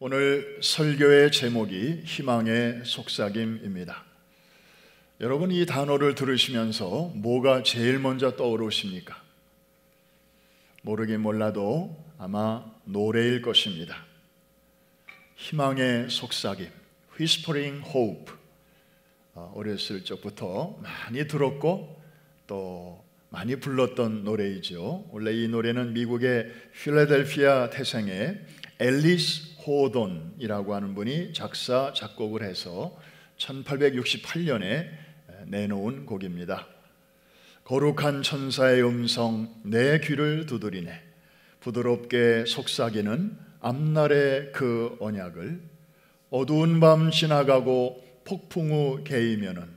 오늘 설교의 제목이 희망의 속삭임입니다. 여러분, 이 단어를 들으시면서 뭐가 제일 먼저 떠오르십니까? 모르긴 몰라도 아마 노래일 것입니다. 희망의 속삭임, Whispering Hope. 어렸을 적부터 많이 들었고 또 많이 불렀던 노래이죠. 원래 이 노래는 미국의 필라델피아 태생의 앨리스 호돈이라고 하는 분이 작사, 작곡을 해서 1868년에 내놓은 곡입니다. 거룩한 천사의 음성 내 귀를 두드리네. 부드럽게 속삭이는 앞날의 그 언약을 어두운 밤 지나가고 폭풍 후 개이면은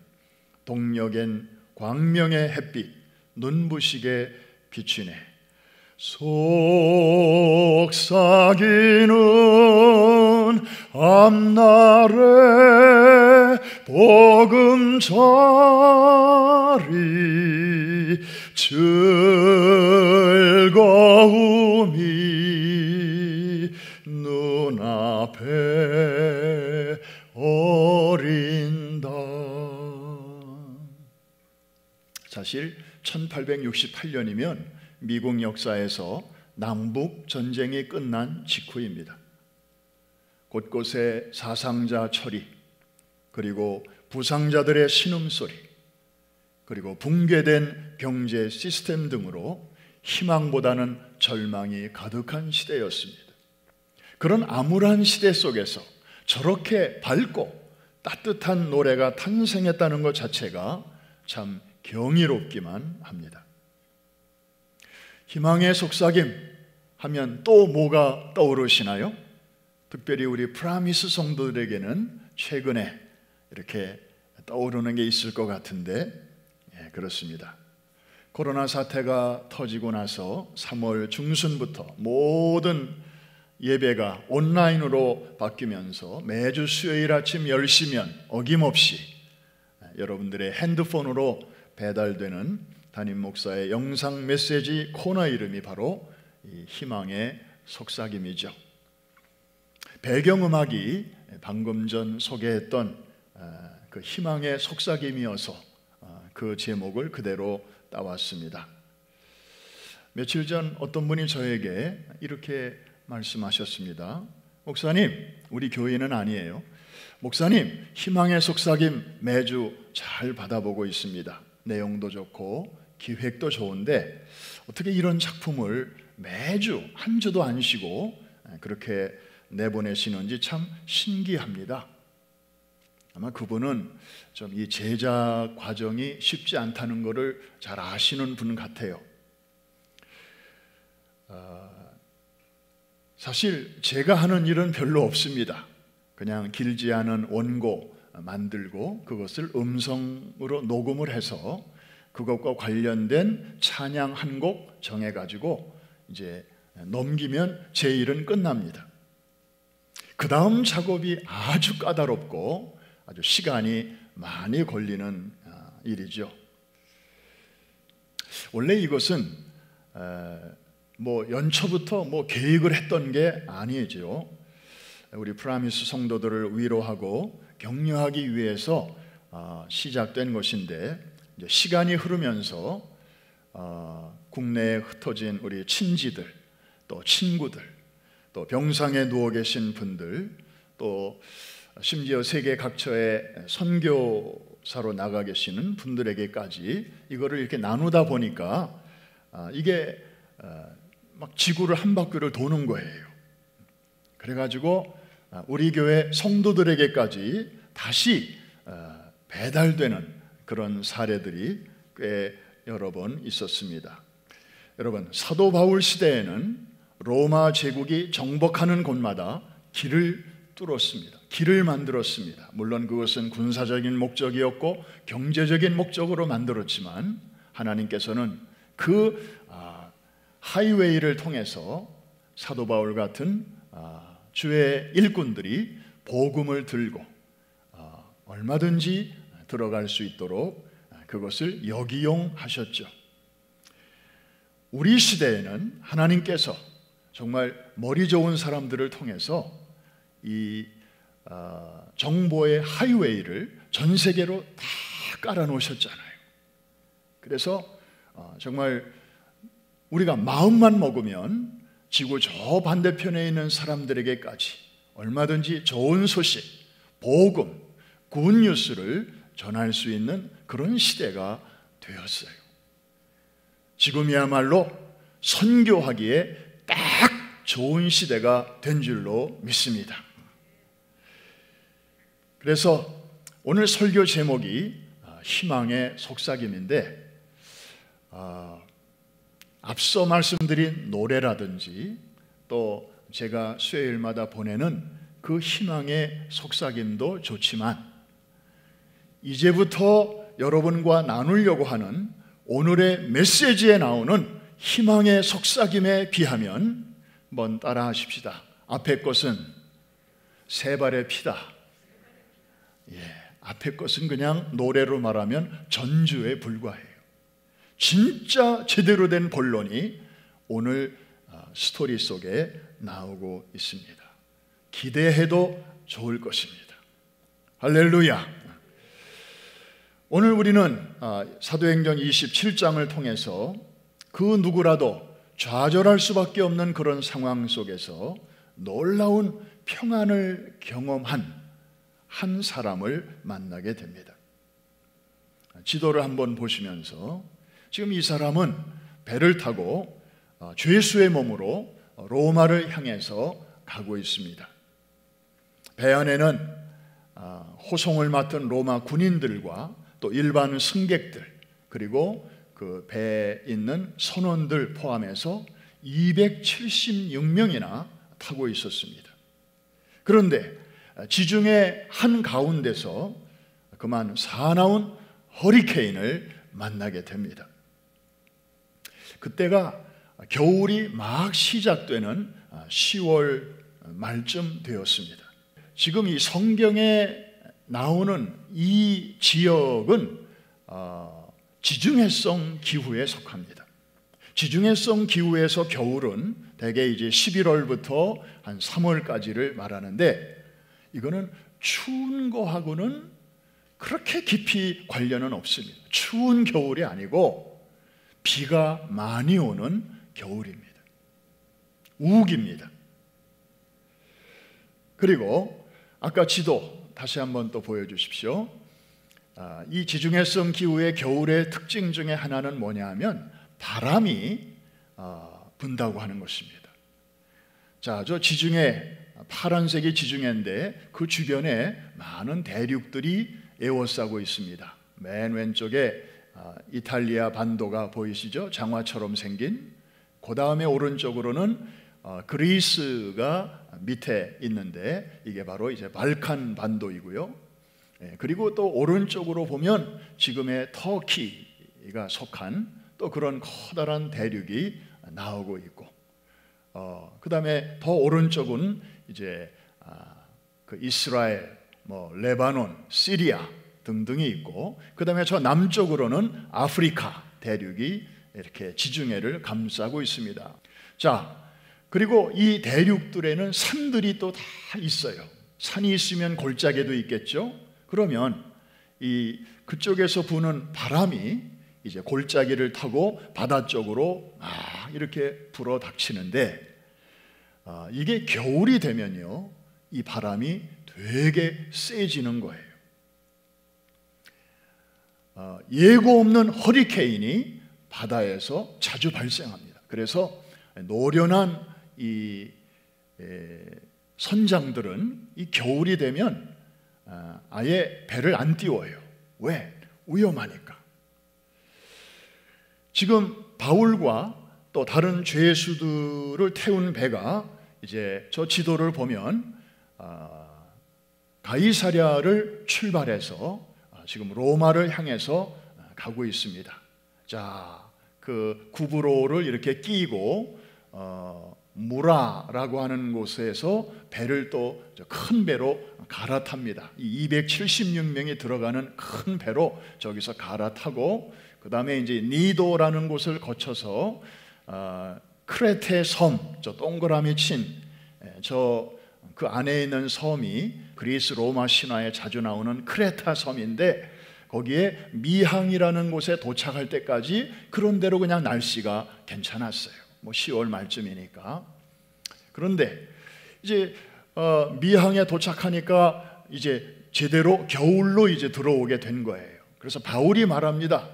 동력엔 광명의 햇빛 눈부시게 비치네. 속삭이는 앞날의 보금자리 즐거움이 눈앞에 어린다. 사실 1868년이면 미국 역사에서 남북 전쟁이 끝난 직후입니다. 곳곳에 사상자 처리, 그리고 부상자들의 신음소리, 그리고 붕괴된 경제 시스템 등으로 희망보다는 절망이 가득한 시대였습니다. 그런 암울한 시대 속에서 저렇게 밝고 따뜻한 노래가 탄생했다는 것 자체가 참 경이롭기만 합니다. 희망의 속삭임 하면 또 뭐가 떠오르시나요? 특별히 우리 프라미스 성도들에게는 최근에 이렇게 떠오르는 게 있을 것 같은데, 그렇습니다. 코로나 사태가 터지고 나서 3월 중순부터 모든 예배가 온라인으로 바뀌면서 매주 수요일 아침 10시면 어김없이 여러분들의 핸드폰으로 배달되는 담임 목사의 영상 메시지 코너 이름이 바로 이 희망의 속삭임이죠. 배경음악이 방금 전 소개했던 그 희망의 속삭임이어서 그 제목을 그대로 따왔습니다. 며칠 전 어떤 분이 저에게 이렇게 말씀하셨습니다. 목사님, 우리 교회는 아니에요. 목사님, 희망의 속삭임 매주 잘 받아보고 있습니다. 내용도 좋고 기획도 좋은데 어떻게 이런 작품을 매주 한 주도 안 쉬고 그렇게 내보내시는지 참 신기합니다. 아마 그분은 좀 이 제작 과정이 쉽지 않다는 것을 잘 아시는 분 같아요. 사실 제가 하는 일은 별로 없습니다. 그냥 길지 않은 원고 만들고 그것을 음성으로 녹음을 해서 그것과 관련된 찬양 한 곡 정해가지고 이제 넘기면 제 일은 끝납니다. 그 다음 작업이 아주 까다롭고 아주 시간이 많이 걸리는 일이죠. 원래 이것은 연초부터 계획을 했던 게 아니죠. 우리 프라미스 성도들을 위로하고 격려하기 위해서 시작된 것인데, 이제 시간이 흐르면서 국내에 흩어진 우리 친지들, 또 친구들, 또 병상에 누워 계신 분들, 또 심지어 세계 각처에 선교사로 나가 계시는 분들에게까지 이거를 이렇게 나누다 보니까 이게 막 지구를 한 바퀴를 도는 거예요. 그래가지고 우리 교회 성도들에게까지 다시 배달되는 그런 사례들이 꽤 여러 번 있었습니다. 여러분, 사도 바울 시대에는 로마 제국이 정복하는 곳마다 길을 뚫었습니다. 길을 만들었습니다. 물론 그것은 군사적인 목적이었고 경제적인 목적으로 만들었지만 하나님께서는 그 하이웨이를 통해서 사도 바울 같은 주의 일꾼들이 복음을 들고 얼마든지 들어갈 수 있도록 그것을 역이용하셨죠. 우리 시대에는 하나님께서 정말 머리 좋은 사람들을 통해서 이 정보의 하이웨이를 전 세계로 다 깔아놓으셨잖아요. 그래서 정말 우리가 마음만 먹으면 지구 저 반대편에 있는 사람들에게까지 얼마든지 좋은 소식, 복음, 굿뉴스를 전할 수 있는 그런 시대가 되었어요. 지금이야말로 선교하기에 딱 좋은 시대가 된 줄로 믿습니다. 그래서 오늘 설교 제목이 희망의 속삭임인데, 앞서 말씀드린 노래라든지 또 제가 수요일마다 보내는 그 희망의 속삭임도 좋지만, 이제부터 여러분과 나누려고 하는 오늘의 메시지에 나오는 희망의 속삭임에 비하면 한번 따라 하십시다. 앞에 것은 세 발의 피다. 앞에 것은 그냥 노래로 말하면 전주에 불과해요. 진짜 제대로 된 본론이 오늘 스토리 속에 나오고 있습니다. 기대해도 좋을 것입니다. 할렐루야. 오늘 우리는 사도행전 27장을 통해서 그 누구라도 좌절할 수밖에 없는 그런 상황 속에서 놀라운 평안을 경험한 한 사람을 만나게 됩니다. 지도를 한번 보시면서 지금 이 사람은 배를 타고 죄수의 몸으로 로마를 향해서 가고 있습니다. 배 안에는 호송을 맡은 로마 군인들과 또 일반 승객들, 그리고 그 배에 있는 선원들 포함해서 276명이나 타고 있었습니다. 그런데 지중해 한가운데서 그만 사나운 허리케인을 만나게 됩니다. 그때가 겨울이 막 시작되는 10월 말쯤 되었습니다. 지금 이 성경에 나오는 이 지역은 지중해성 기후에 속합니다. 지중해성 기후에서 겨울은 대개 이제 11월부터 한 3월까지를 말하는데, 이거는 추운 거하고는 그렇게 깊이 관련은 없습니다. 추운 겨울이 아니고 비가 많이 오는 겨울입니다. 우기입니다. 그리고 아까 지도 다시 한번 또 보여주십시오. 이 지중해성 기후의 겨울의 특징 중에 하나는 뭐냐 하면 바람이 분다고 하는 것입니다. 자, 저 지중해, 파란색이 지중해인데 그 주변에 많은 대륙들이 에워싸고 있습니다. 맨 왼쪽에 이탈리아 반도가 보이시죠? 장화처럼 생긴. 그 다음에 오른쪽으로는 그리스가 밑에 있는데 이게 바로 이제 발칸 반도이고요. 그리고 또 오른쪽으로 보면 지금의 터키가 속한 또 그런 커다란 대륙이 나오고 있고, 그 다음에 더 오른쪽은 이제 그 이스라엘, 레바논, 시리아 등등이 있고, 그 다음에 저 남쪽으로는 아프리카 대륙이 이렇게 지중해를 감싸고 있습니다. 자, 그리고 이 대륙들에는 산들이 또 다 있어요. 산이 있으면 골짜기도 있겠죠. 그러면 이 그쪽에서 부는 바람이 이제 골짜기를 타고 바다 쪽으로 이렇게 불어 닥치는데, 이게 겨울이 되면요, 이 바람이 되게 세지는 거예요. 예고 없는 허리케인이 바다에서 자주 발생합니다. 그래서 노련한 이 선장들은 이 겨울이 되면 아예 배를 안 띄워요. 왜? 위험하니까. 지금 바울과 또 다른 죄수들을 태운 배가 이제 저 지도를 보면 가이사랴를 출발해서 지금 로마를 향해서 가고 있습니다. 자, 그 구브로를 이렇게 끼고 무라라고 하는 곳에서 배를 또 큰 배로 갈아탑니다. 이 276명이 들어가는 큰 배로 저기서 갈아타고, 그 다음에 이제 니도라는 곳을 거쳐서 크레테 섬, 저 동그라미 친 저 그 안에 있는 섬이 그리스 로마 신화에 자주 나오는 크레타 섬인데, 거기에 미항이라는 곳에 도착할 때까지 그런대로 그냥 날씨가 괜찮았어요. 뭐 10월 말쯤이니까. 그런데 이제 미항에 도착하니까 이제 제대로 겨울로 이제 들어오게 된 거예요. 그래서 바울이 말합니다.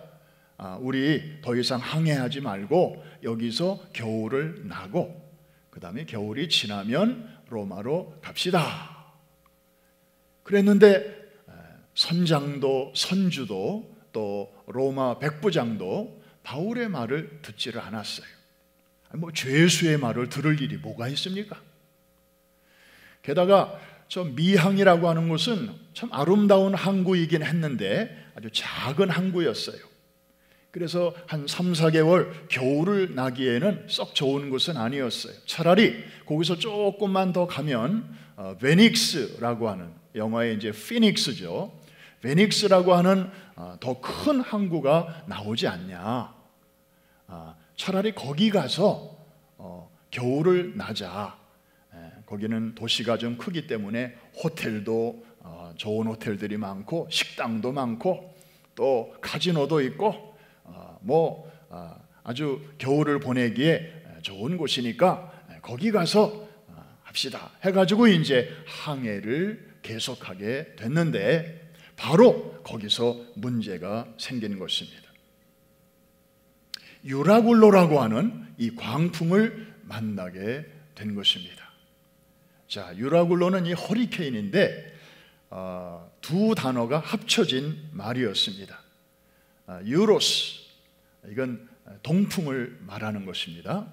우리 더 이상 항해하지 말고 여기서 겨울을 나고 그 다음에 겨울이 지나면 로마로 갑시다. 그랬는데 선장도 선주도 또 로마 백부장도 바울의 말을 듣지를 않았어요. 뭐 죄수의 말을 들을 일이 뭐가 있습니까? 게다가 저 미항이라고 하는 곳은 참 아름다운 항구이긴 했는데 아주 작은 항구였어요. 그래서 한 3, 4개월 겨울을 나기에는 썩 좋은 곳은 아니었어요. 차라리 거기서 조금만 더 가면 베닉스라고 하는, 영어의 이제 피닉스죠. 베닉스라고 하는 더 큰 항구가 나오지 않냐. 차라리 거기 가서 겨울을 나자. 거기는 도시가 좀 크기 때문에 호텔도 좋은 호텔들이 많고 식당도 많고 또 카지노도 있고 아주 겨울을 보내기에 좋은 곳이니까 거기 가서 합시다 해가지고 이제 항해를 계속하게 됐는데, 바로 거기서 문제가 생긴 것입니다. 유라굴로라고 하는 이 광풍을 만나게 된 것입니다. 자, 유라굴로는 이 허리케인인데 두 단어가 합쳐진 말이었습니다. 유로스, 이건 동풍을 말하는 것입니다.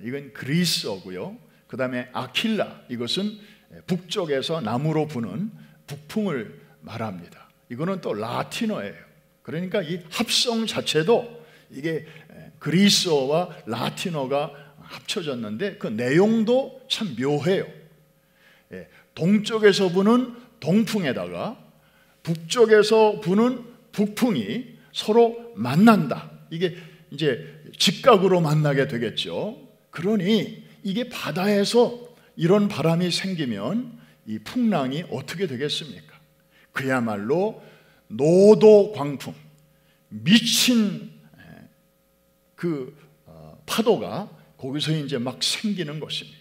이건 그리스어고요. 그 다음에 아킬라, 이것은 북쪽에서 남으로 부는 북풍을 말합니다. 이거는 또 라틴어예요. 그러니까 이 합성 자체도 이게 그리스어와 라틴어가 합쳐졌는데 그 내용도 참 묘해요. 동쪽에서 부는 동풍에다가 북쪽에서 부는 북풍이 서로 만난다. 이게 이제 직각으로 만나게 되겠죠. 그러니 이게 바다에서 이런 바람이 생기면 이 풍랑이 어떻게 되겠습니까? 그야말로 노도 광풍, 미친 그 파도가 거기서 이제 막 생기는 것입니다.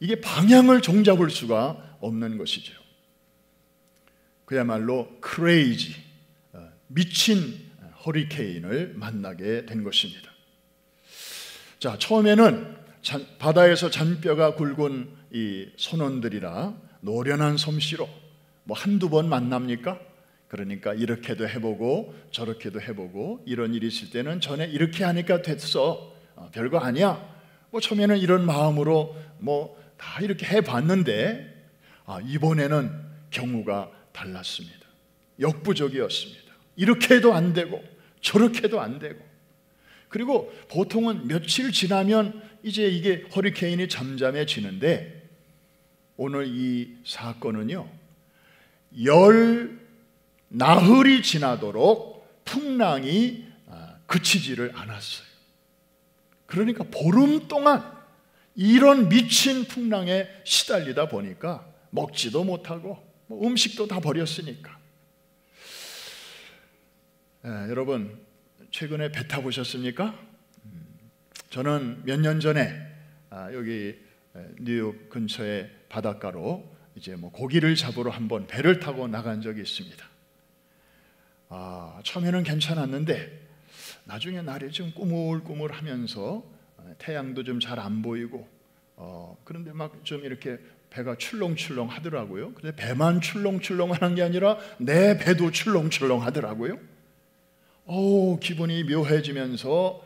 이게 방향을 종잡을 수가 없는 것이죠. 그야말로 크레이지, 미친 허리케인을 만나게 된 것입니다. 자, 처음에는 바다에서 잔뼈가 굵은 이 선원들이라 노련한 솜씨로 한두 번 만납니까? 그러니까 이렇게도 해보고 저렇게도 해보고, 이런 일이 있을 때는 전에 이렇게 하니까 됐어, 별거 아니야. 처음에는 이런 마음으로 다 이렇게 해봤는데 이번에는 경우가 달랐습니다. 역부족이었습니다. 이렇게 해도 안 되고 저렇게 해도 안 되고, 그리고 보통은 며칠 지나면 이제 이게 허리케인이 잠잠해지는데, 오늘 이 사건은요, 나흘이 지나도록 풍랑이 그치지를 않았어요. 그러니까 보름 동안 이런 미친 풍랑에 시달리다 보니까 먹지도 못하고 음식도 다 버렸으니까. 여러분, 최근에 배 타보셨습니까? 저는 몇 년 전에 여기 뉴욕 근처의 바닷가로 이제 고기를 잡으러 한번 배를 타고 나간 적이 있습니다. 처음에는 괜찮았는데 나중에 날이 좀 꾸물꾸물하면서 태양도 좀 잘 안 보이고 그런데 막 좀 이렇게 배가 출렁출렁 하더라고요. 근데 배만 출렁출렁하는 게 아니라 내 배도 출렁출렁 하더라고요. 기분이 묘해지면서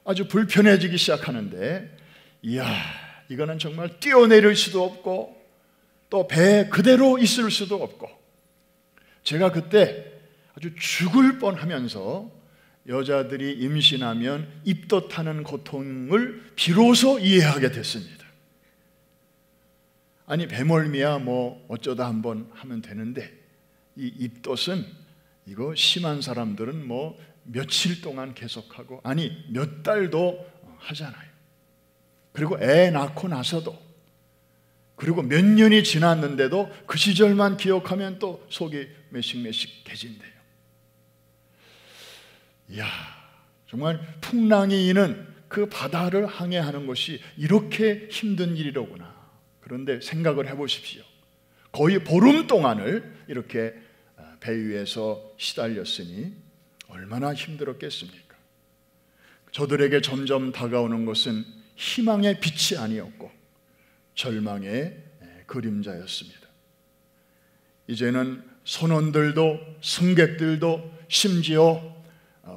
아주 불편해지기 시작하는데, 이야, 이거는 정말 뛰어내릴 수도 없고 또 배 그대로 있을 수도 없고, 제가 그때 아주 죽을 뻔하면서 여자들이 임신하면 입덧하는 고통을 비로소 이해하게 됐습니다. 아니, 배멀미야 어쩌다 한번 하면 되는데, 이 입덧은 이거 심한 사람들은 며칠 동안 계속하고, 아니 몇 달도 하잖아요. 그리고 애 낳고 나서도 그리고 몇 년이 지났는데도 그 시절만 기억하면 또 속이 메식메식해진대요. 이야, 정말 풍랑이 이는 그 바다를 항해하는 것이 이렇게 힘든 일이로구나. 그런데 생각을 해보십시오. 거의 보름 동안을 이렇게 배 위에서 시달렸으니 얼마나 힘들었겠습니까? 저들에게 점점 다가오는 것은 희망의 빛이 아니었고 절망의 그림자였습니다. 이제는 선원들도 승객들도 심지어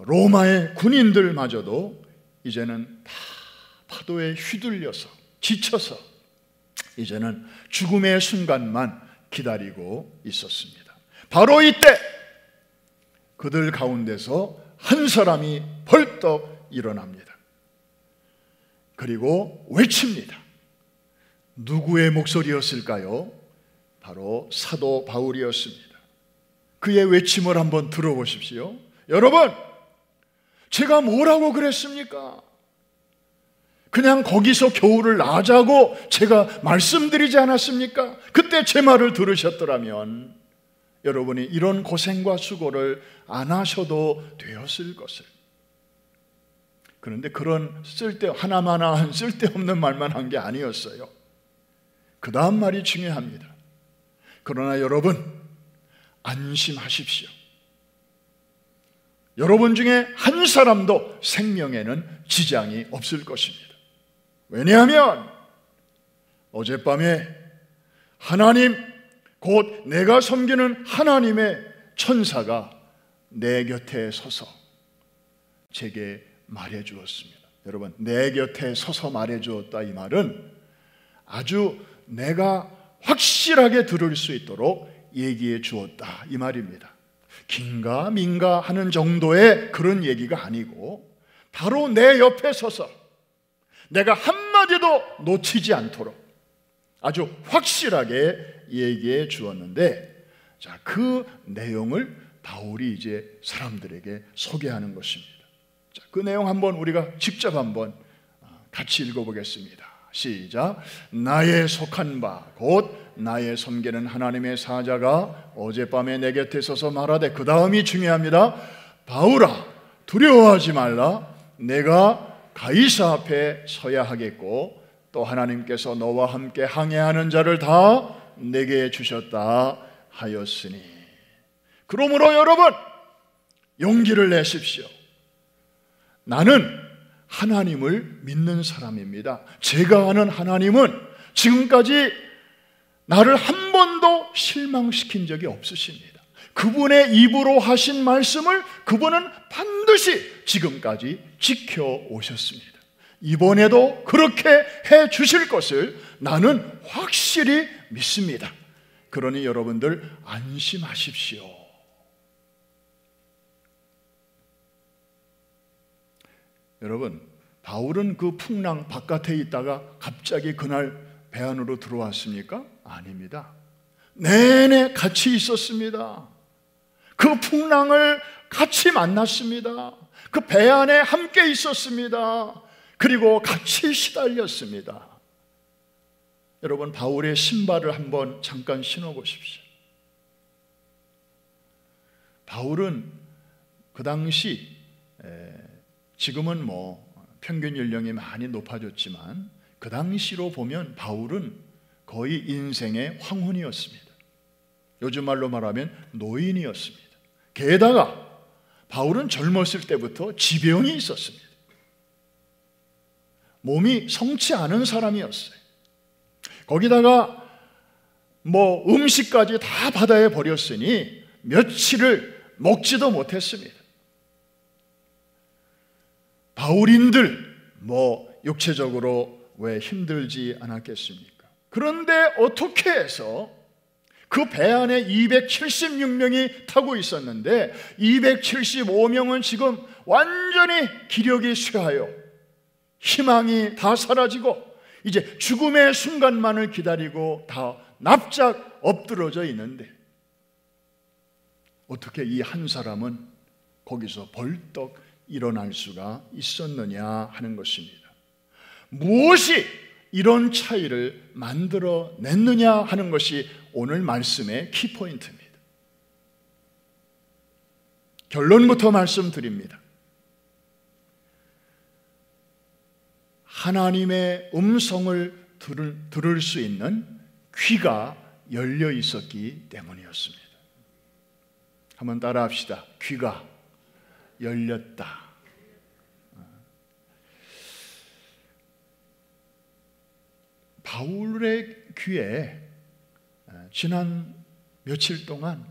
로마의 군인들마저도 이제는 다 파도에 휘둘려서 지쳐서 이제는 죽음의 순간만 기다리고 있었습니다. 바로 이때 그들 가운데서 한 사람이 벌떡 일어납니다. 그리고 외칩니다. 누구의 목소리였을까요? 바로 사도 바울이었습니다. 그의 외침을 한번 들어보십시오. 여러분, 제가 뭐라고 그랬습니까? 그냥 거기서 겨울을 나자고 제가 말씀드리지 않았습니까? 그때 제 말을 들으셨더라면 여러분이 이런 고생과 수고를 안 하셔도 되었을 것을. 그런데 그런 하나마나한 쓸데없는 말만 한 게 아니었어요. 그 다음 말이 중요합니다. 그러나 여러분, 안심하십시오. 여러분 중에 한 사람도 생명에는 지장이 없을 것입니다. 왜냐하면 어젯밤에 하나님, 곧 내가 섬기는 하나님의 천사가 내 곁에 서서 제게 말해 주었습니다. 여러분, 내 곁에 서서 말해 주었다, 이 말은 아주 내가 확실하게 들을 수 있도록 얘기해 주었다, 이 말입니다. 긴가 민가 하는 정도의 그런 얘기가 아니고 바로 내 옆에 서서 내가 한마디도 놓치지 않도록 아주 확실하게 얘기해 주었는데, 자, 그 내용을 바울이 이제 사람들에게 소개하는 것입니다. 자, 그 내용 한번 우리가 직접 한번 같이 읽어보겠습니다. 시작. 나의 속한 바 곧 나의 섬기는 하나님의 사자가 어젯밤에 내 곁에 서서 말하되, 그 다음이 중요합니다. 바울아, 두려워하지 말라. 내가 가이사 앞에 서야 하겠고 또 하나님께서 너와 함께 항해하는 자를 다 내게 주셨다 하였으니. 그러므로 여러분, 용기를 내십시오. 나는 하나님을 믿는 사람입니다. 제가 아는 하나님은 지금까지 나를 한 번도 실망시킨 적이 없으십니다. 그분의 입으로 하신 말씀을 그분은 반드시 지금까지 지켜오셨습니다. 이번에도 그렇게 해 주실 것을 나는 확실히 믿습니다. 그러니 여러분들 안심하십시오. 여러분, 바울은 그 풍랑 바깥에 있다가 갑자기 그날 배 안으로 들어왔습니까? 아닙니다. 내내 같이 있었습니다. 그 풍랑을 같이 만났습니다. 그 배 안에 함께 있었습니다. 그리고 같이 시달렸습니다. 여러분, 바울의 신발을 한번 잠깐 신어보십시오. 바울은 그 당시, 지금은 평균 연령이 많이 높아졌지만 그 당시로 보면 바울은 거의 인생의 황혼이었습니다. 요즘 말로 말하면 노인이었습니다. 게다가 바울은 젊었을 때부터 지병이 있었습니다. 몸이 성치 않은 사람이었어요. 거기다가 음식까지 다 바다에 버렸으니 며칠을 먹지도 못했습니다. 바울인들 육체적으로 왜 힘들지 않았겠습니까? 그런데 어떻게 해서 그 배 안에 276명이 타고 있었는데 275명은 지금 완전히 기력이 쇠하여 희망이 다 사라지고 이제 죽음의 순간만을 기다리고 다 납작 엎드러져 있는데 어떻게 이 한 사람은 거기서 벌떡 일어날 수가 있었느냐 하는 것입니다. 무엇이 이런 차이를 만들어냈느냐 하는 것이 오늘 말씀의 키포인트입니다. 결론부터 말씀드립니다. 하나님의 음성을 들을 수 있는 귀가 열려 있었기 때문이었습니다. 한번 따라 합시다. 귀가 열렸다. 바울의 귀에 지난 며칠 동안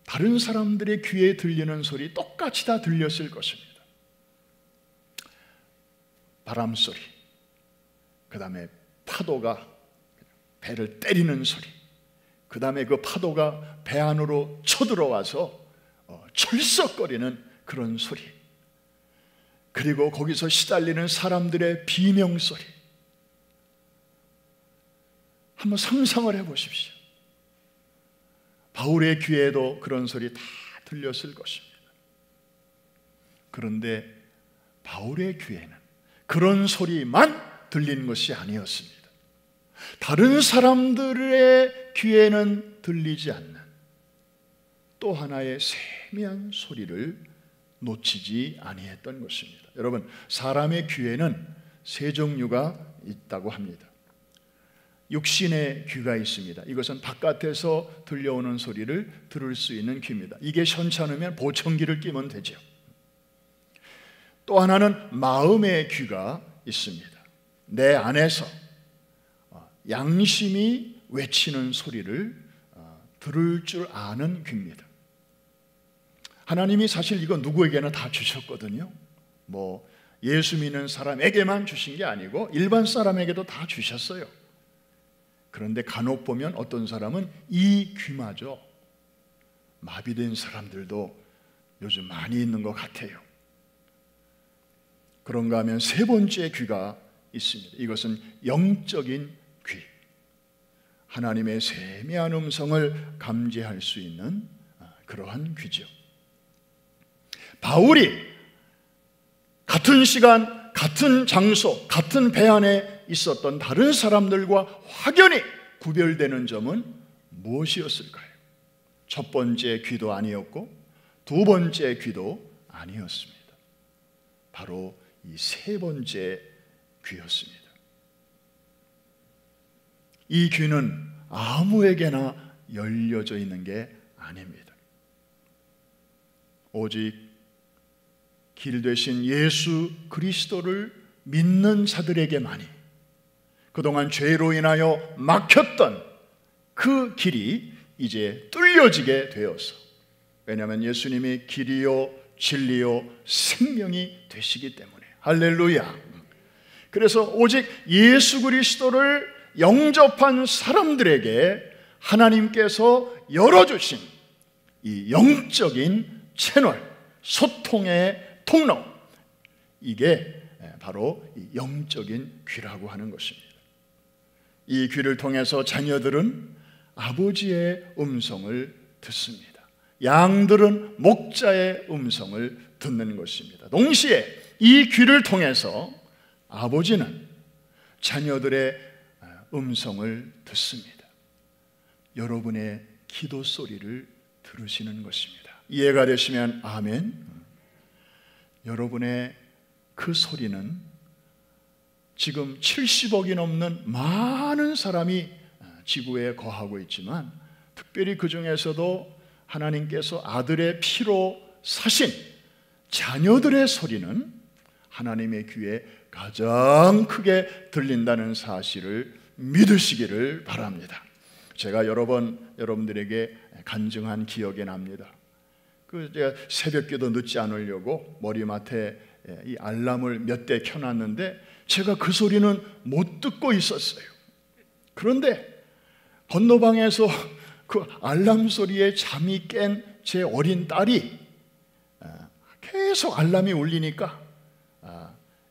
다른 사람들의 귀에 들리는 소리 똑같이 다 들렸을 것입니다. 바람 소리, 그 다음에 파도가 배를 때리는 소리, 그 다음에 그 파도가 배 안으로 쳐들어와서 철썩거리는 그런 소리, 그리고 거기서 시달리는 사람들의 비명소리. 한번 상상을 해보십시오. 바울의 귀에도 그런 소리 다 들렸을 것입니다. 그런데 바울의 귀에는 그런 소리만 들린 것이 아니었습니다. 다른 사람들의 귀에는 들리지 않는 또 하나의 세미한 소리를 놓치지 아니했던 것입니다. 여러분, 사람의 귀에는 세 종류가 있다고 합니다. 육신의 귀가 있습니다. 이것은 바깥에서 들려오는 소리를 들을 수 있는 귀입니다. 이게 현찮으면 보청기를 끼면 되죠. 또 하나는 마음의 귀가 있습니다. 내 안에서 양심이 외치는 소리를 들을 줄 아는 귀입니다. 하나님이 사실 이거 누구에게나 다 주셨거든요. 뭐 예수 믿는 사람에게만 주신 게 아니고 일반 사람에게도 다 주셨어요. 그런데 간혹 보면 어떤 사람은 이 귀마저 마비된 사람들도 요즘 많이 있는 것 같아요. 그런가 하면 세 번째 귀가 있습니다. 이것은 영적인 귀. 하나님의 세미한 음성을 감지할 수 있는 그러한 귀죠. 바울이 같은 시간, 같은 장소, 같은 배 안에 있었던 다른 사람들과 확연히 구별되는 점은 무엇이었을까요? 첫 번째 귀도 아니었고 두 번째 귀도 아니었습니다. 바로 이 세 번째 귀였습니다. 이 귀는 아무에게나 열려져 있는 게 아닙니다. 오직 길 되신 예수 그리스도를 믿는 자들에게만이 그동안 죄로 인하여 막혔던 그 길이 이제 뚫려지게 되어서, 왜냐하면 예수님이 길이요 진리요 생명이 되시기 때문에. 할렐루야. 그래서 오직 예수 그리스도를 영접한 사람들에게 하나님께서 열어주신 이 영적인 채널, 소통의 통로, 이게 바로 이 영적인 귀라고 하는 것입니다. 이 귀를 통해서 자녀들은 아버지의 음성을 듣습니다. 양들은 목자의 음성을 듣는 것입니다. 동시에 이 귀를 통해서 아버지는 자녀들의 음성을 듣습니다. 여러분의 기도 소리를 들으시는 것입니다. 이해가 되시면 아멘. 여러분의 그 소리는 지금 70억이 넘는 많은 사람이 지구에 거하고 있지만, 특별히 그 중에서도 하나님께서 아들의 피로 사신 자녀들의 소리는 하나님의 귀에 가장 크게 들린다는 사실을 믿으시기를 바랍니다. 제가 여러 번 여러분들에게 간증한 기억이 납니다. 제가 새벽기도 늦지 않으려고 머리맡에 이 알람을 몇 대 켜놨는데 제가 그 소리는 못 듣고 있었어요. 그런데 건너방에서 그 알람 소리에 잠이 깬 제 어린 딸이 계속 알람이 울리니까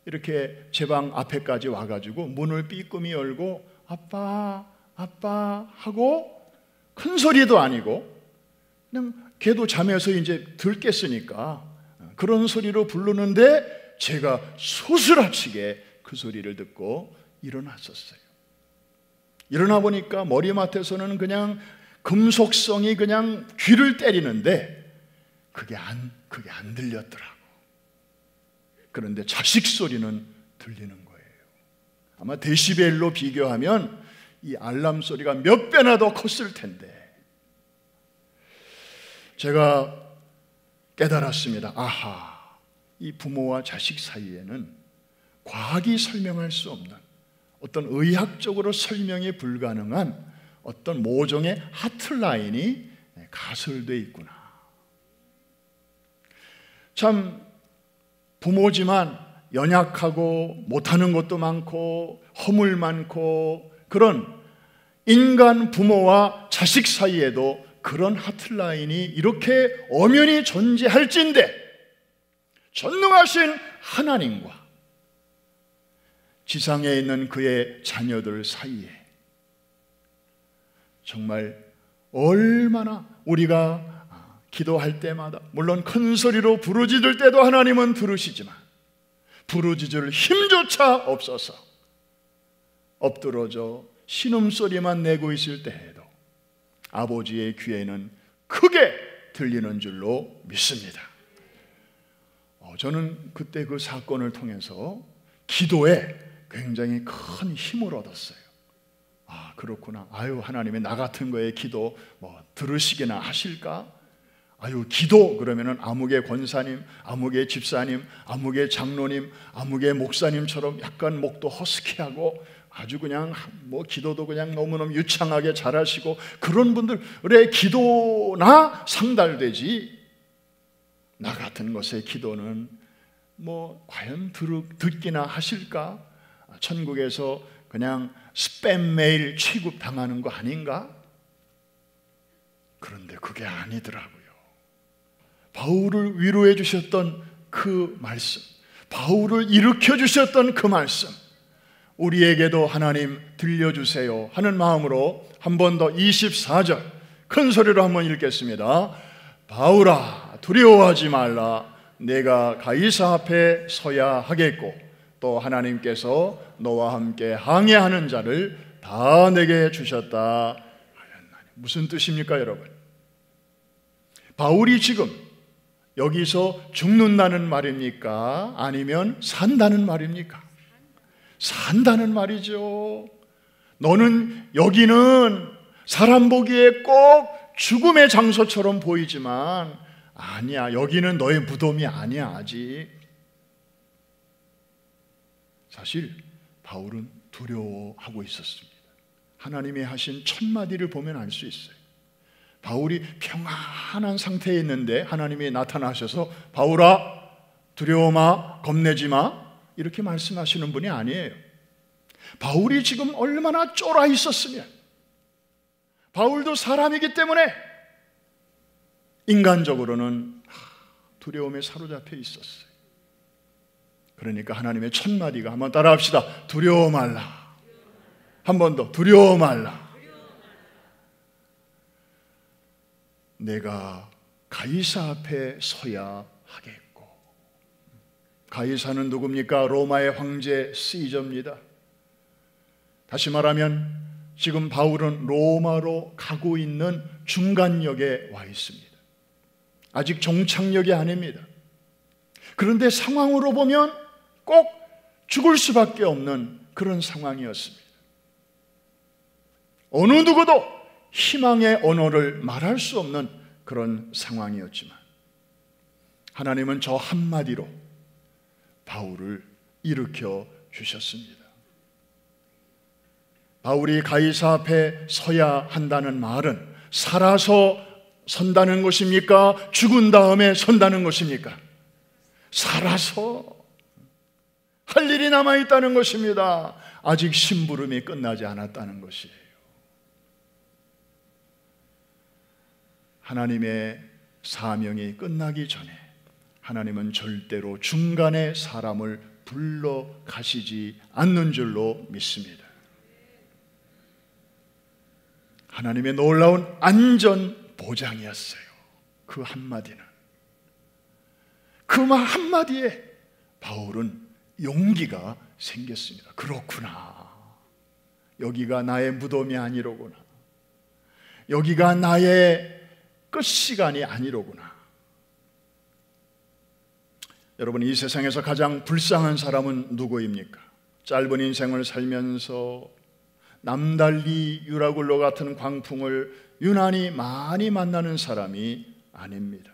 이렇게 제 방 앞에까지 와가지고 문을 삐끔히 열고 아빠, 아빠 하고, 큰 소리도 아니고 그냥 걔도 잠에서 이제 들겠으니까 그런 소리로 부르는데 제가 소스라치게 그 소리를 듣고 일어났었어요. 일어나 보니까 머리맡에서는 그냥 금속성이 그냥 귀를 때리는데 그게 안 들렸더라고. 그런데 자식 소리는 들리는 거예요. 아마 데시벨로 비교하면 이 알람 소리가 몇 배나 더 컸을 텐데 제가 깨달았습니다. 아하, 이 부모와 자식 사이에는 과학이 설명할 수 없는 어떤 의학적으로 설명이 불가능한 어떤 모종의 하트라인이 가설되어 있구나. 참 부모지만 연약하고 못하는 것도 많고 허물 많고 그런 인간 부모와 자식 사이에도 그런 하트라인이 이렇게 엄연히 존재할진데 전능하신 하나님과 지상에 있는 그의 자녀들 사이에 정말 얼마나 우리가 기도할 때마다 물론 큰 소리로 부르짖을 때도 하나님은 들으시지만 부르짖을 힘조차 없어서 엎드러져 신음소리만 내고 있을 때에도 아버지의 귀에는 크게 들리는 줄로 믿습니다. 저는 그때 그 사건을 통해서 기도에 굉장히 큰 힘을 얻었어요. 아, 그렇구나. 아유, 하나님이 나 같은 거에 기도 들으시기나 하실까? 아유, 기도 그러면은 아무개 권사님, 아무개 집사님, 아무개 장로님, 아무개 목사님처럼 약간 목도 허스키하고 아주 그냥 기도도 그냥 너무너무 유창하게 잘하시고 그런 분들의 기도나 상달되지 나 같은 것의 기도는 과연 듣기나 하실까? 천국에서 그냥 스팸 메일 취급당하는 거 아닌가? 그런데 그게 아니더라고요. 바울을 위로해 주셨던 그 말씀, 바울을 일으켜 주셨던 그 말씀, 우리에게도 하나님 들려주세요 하는 마음으로 한 번 더 24절 큰 소리로 한번 읽겠습니다. 바울아, 두려워하지 말라. 내가 가이사 앞에 서야 하겠고 또 하나님께서 너와 함께 항해하는 자를 다 내게 주셨다. 무슨 뜻입니까, 여러분? 바울이 지금 여기서 죽는다는 말입니까? 아니면 산다는 말입니까? 산다는 말이죠. 너는 여기는 사람 보기에 꼭 죽음의 장소처럼 보이지만 아니야, 여기는 너의 무덤이 아니야. 아직. 사실 바울은 두려워하고 있었습니다. 하나님이 하신 첫 마디를 보면 알 수 있어요. 바울이 평안한 상태에 있는데 하나님이 나타나셔서 바울아, 두려워 마, 겁내지 마 이렇게 말씀하시는 분이 아니에요. 바울이 지금 얼마나 쫄아 있었으면, 바울도 사람이기 때문에 인간적으로는 두려움에 사로잡혀 있었어요. 그러니까 하나님의 첫 마디가, 한번 따라 합시다. 두려워 말라. 한 번 더, 두려워 말라. 내가 가이사 앞에 서야 하겠고. 가이사는 누굽니까? 로마의 황제 시저입니다. 다시 말하면 지금 바울은 로마로 가고 있는 중간역에 와 있습니다. 아직 종착역이 아닙니다. 그런데 상황으로 보면 꼭 죽을 수밖에 없는 그런 상황이었습니다. 어느 누구도 희망의 언어를 말할 수 없는 그런 상황이었지만 하나님은 저 한마디로 바울을 일으켜 주셨습니다. 바울이 가이사 앞에 서야 한다는 말은 살아서 선다는 것입니까? 죽은 다음에 선다는 것입니까? 살아서 할 일이 남아있다는 것입니다. 아직 심부름이 끝나지 않았다는 것이에요. 하나님의 사명이 끝나기 전에 하나님은 절대로 중간에 사람을 불러 가시지 않는 줄로 믿습니다. 하나님의 놀라운 안전 보장이었어요. 그 한마디는. 그 말 한마디에 바울은 용기가 생겼습니다. 그렇구나. 여기가 나의 무덤이 아니로구나. 여기가 나의 끝시간이 아니로구나. 여러분, 이 세상에서 가장 불쌍한 사람은 누구입니까? 짧은 인생을 살면서 남달리 유라굴로 같은 광풍을 유난히 많이 만나는 사람이 아닙니다.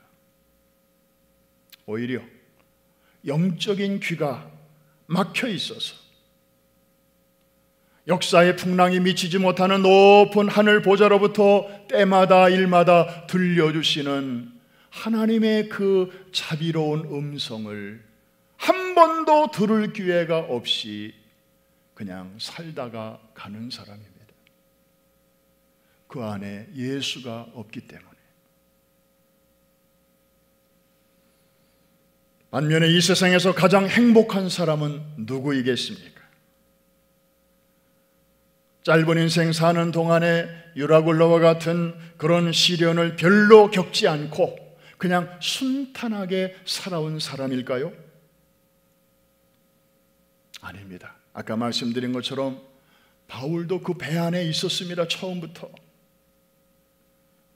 오히려 영적인 귀가 막혀 있어서 역사의 풍랑이 미치지 못하는 높은 하늘 보좌로부터 때마다 일마다 들려주시는 하나님의 그 자비로운 음성을 한 번도 들을 기회가 없이 그냥 살다가 가는 사람입니다. 그 안에 예수가 없기 때문에. 반면에 이 세상에서 가장 행복한 사람은 누구이겠습니까? 짧은 인생 사는 동안에 유라굴로와 같은 그런 시련을 별로 겪지 않고 그냥 순탄하게 살아온 사람일까요? 아닙니다. 아까 말씀드린 것처럼 바울도 그 배 안에 있었습니다. 처음부터.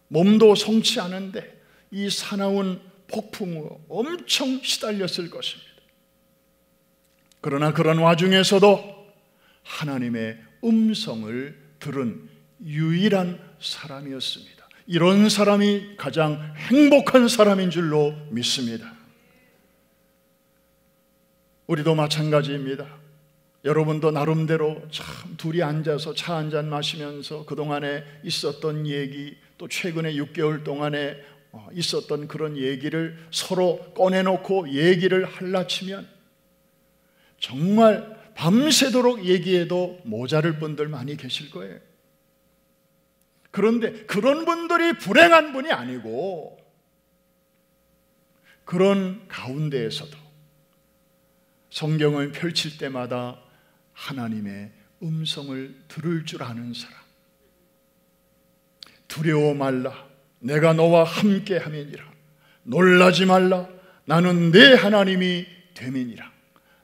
몸도 성치 않은데 이 사나운 폭풍으로 엄청 시달렸을 것입니다. 그러나 그런 와중에서도 하나님의 음성을 들은 유일한 사람이었습니다. 이런 사람이 가장 행복한 사람인 줄로 믿습니다. 우리도 마찬가지입니다. 여러분도 나름대로 참 둘이 앉아서 차 한잔 마시면서 그동안에 있었던 얘기, 또 최근에 6개월 동안에 있었던 그런 얘기를 서로 꺼내놓고 얘기를 할라치면 정말 밤새도록 얘기해도 모자랄 분들 많이 계실 거예요. 그런데 그런 분들이 불행한 분이 아니고 그런 가운데에서도 성경을 펼칠 때마다 하나님의 음성을 들을 줄 아는 사람. 두려워 말라, 내가 너와 함께 함이니라. 놀라지 말라, 나는 네 하나님이 됨이니라.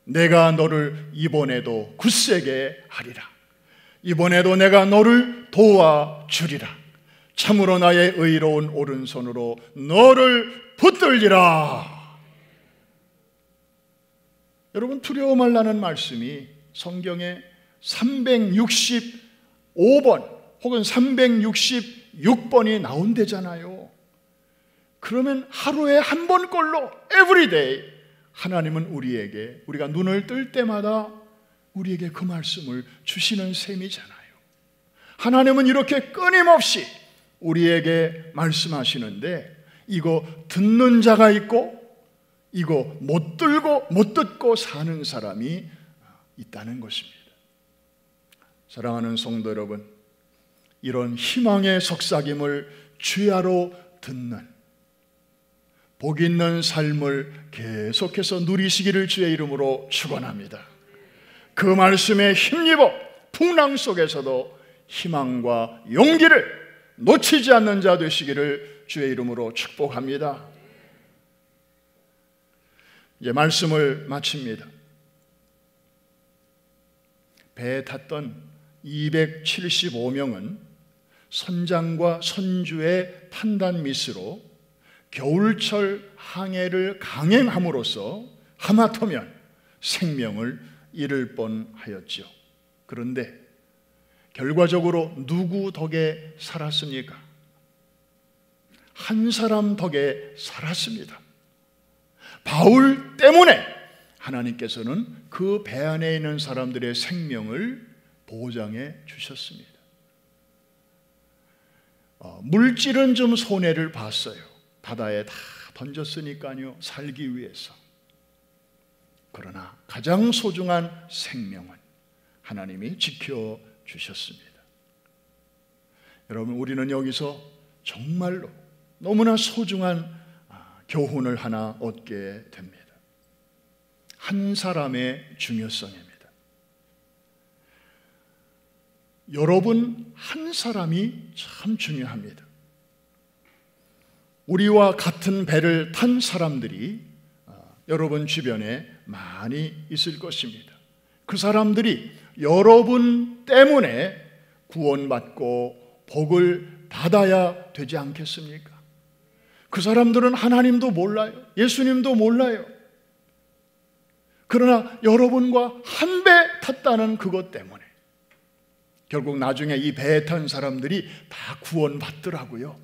내가 너를 이번에도 굳세게 하리라. 이번에도 내가 너를 도와주리라. 참으로 나의 의로운 오른손으로 너를 붙들리라. 여러분, 두려워 말라는 말씀이 성경에 365번 혹은 366번이 나온대잖아요. 그러면 하루에 한 번꼴로 everyday 하나님은 우리가 눈을 뜰 때마다 우리에게 그 말씀을 주시는 셈이잖아요. 하나님은 이렇게 끊임없이 우리에게 말씀하시는데 이거 듣는 자가 있고 이거 못 듣고 사는 사람이 있다는 것입니다. 사랑하는 성도 여러분, 이런 희망의 속삭임을 주야로 듣는 복 있는 삶을 계속해서 누리시기를 주의 이름으로 축원합니다. 그 말씀에 힘입어 풍랑 속에서도 희망과 용기를 놓치지 않는 자 되시기를 주의 이름으로 축복합니다. 이제 말씀을 마칩니다. 배에 탔던 275명은 선장과 선주의 판단 미스로 겨울철 항해를 강행함으로써 하마터면 생명을 잃을 뻔하였죠. 그런데 결과적으로 누구 덕에 살았습니까? 한 사람 덕에 살았습니다. 바울 때문에 하나님께서는 그 배 안에 있는 사람들의 생명을 보장해 주셨습니다. 물질은 좀 손해를 봤어요. 바다에 다 던졌으니까요, 살기 위해서. 그러나 가장 소중한 생명은 하나님이 지켜주셨습니다. 여러분, 우리는 여기서 정말로 너무나 소중한 교훈을 하나 얻게 됩니다. 한 사람의 중요성입니다. 여러분 한 사람이 참 중요합니다. 우리와 같은 배를 탄 사람들이 여러분 주변에 많이 있을 것입니다. 그 사람들이 여러분 때문에 구원받고 복을 받아야 되지 않겠습니까? 그 사람들은 하나님도 몰라요. 예수님도 몰라요. 그러나 여러분과 한 배 탔다는 그것 때문에 결국 나중에 이 배에 탄 사람들이 다 구원받더라고요.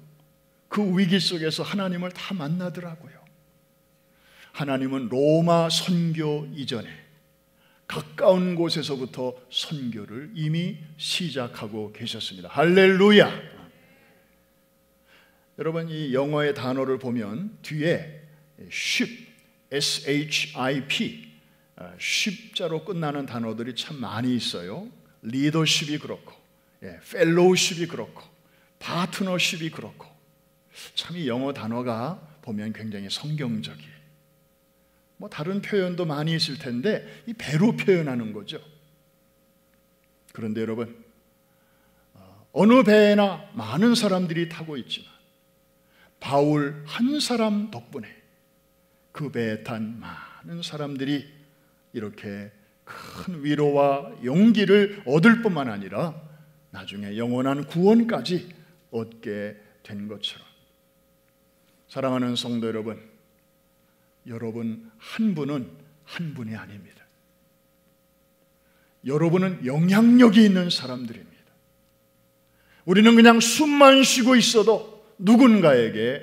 그 위기 속에서 하나님을 다 만나더라고요. 하나님은 로마 선교 이전에 가까운 곳에서부터 선교를 이미 시작하고 계셨습니다. 할렐루야! 여러분, 이 영어의 단어를 보면 뒤에 ship, S-H-I-P, 쉽자로 끝나는 단어들이 참 많이 있어요. 리더십이 그렇고, 펠로우십이 그렇고, 파트너십이 그렇고, 참 이 영어 단어가 보면 굉장히 성경적이에요. 뭐 다른 표현도 많이 있을 텐데 이 배로 표현하는 거죠. 그런데 여러분, 어느 배에나 많은 사람들이 타고 있지만 바울 한 사람 덕분에 그 배에 탄 많은 사람들이 이렇게 큰 위로와 용기를 얻을 뿐만 아니라 나중에 영원한 구원까지 얻게 된 것처럼, 사랑하는 성도 여러분, 여러분 한 분은 한 분이 아닙니다. 여러분은 영향력이 있는 사람들입니다. 우리는 그냥 숨만 쉬고 있어도 누군가에게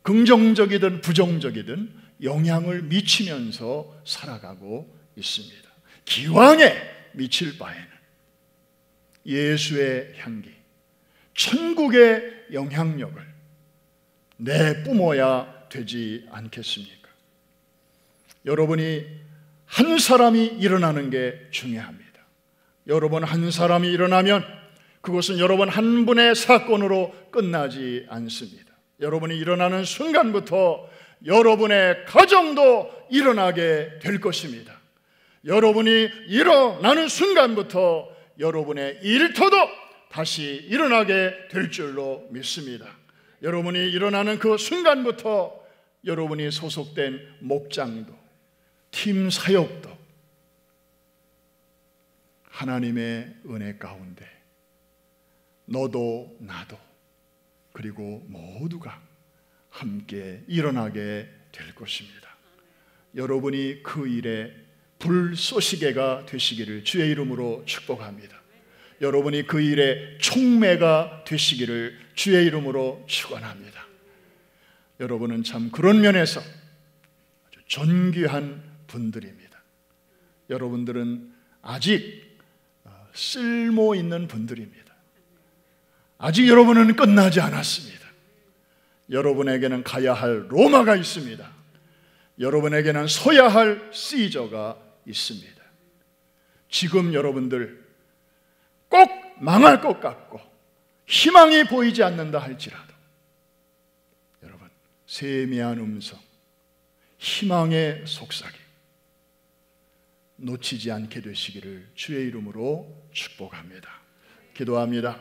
긍정적이든 부정적이든 영향을 미치면서 살아가고 있습니다. 기왕에 미칠 바에는 예수의 향기, 천국의 영향력을 내뿜어야 되지 않겠습니까? 여러분이 한 사람이 일어나는 게 중요합니다. 여러분 한 사람이 일어나면 그것은 여러분 한 분의 사건으로 끝나지 않습니다. 여러분이 일어나는 순간부터 여러분의 가정도 일어나게 될 것입니다. 여러분이 일어나는 순간부터 여러분의 일터도 다시 일어나게 될 줄로 믿습니다. 여러분이 일어나는 그 순간부터 여러분이 소속된 목장도, 팀 사역도 하나님의 은혜 가운데 너도 나도 그리고 모두가 함께 일어나게 될 것입니다. 여러분이 그 일에 불쏘시개가 되시기를 주의 이름으로 축복합니다. 여러분이 그 일에 촉매가 되시기를 주의 이름으로 축원합니다. 여러분은 참 그런 면에서 아주 존귀한 분들입니다. 여러분들은 아직 쓸모 있는 분들입니다. 아직 여러분은 끝나지 않았습니다. 여러분에게는 가야 할 로마가 있습니다. 여러분에게는 서야 할 시저가 있습니다. 지금 여러분들 꼭 망할 것 같고 희망이 보이지 않는다 할지라도 여러분, 세미한 음성, 희망의 속삭임 놓치지 않게 되시기를 주의 이름으로 축복합니다. 기도합니다.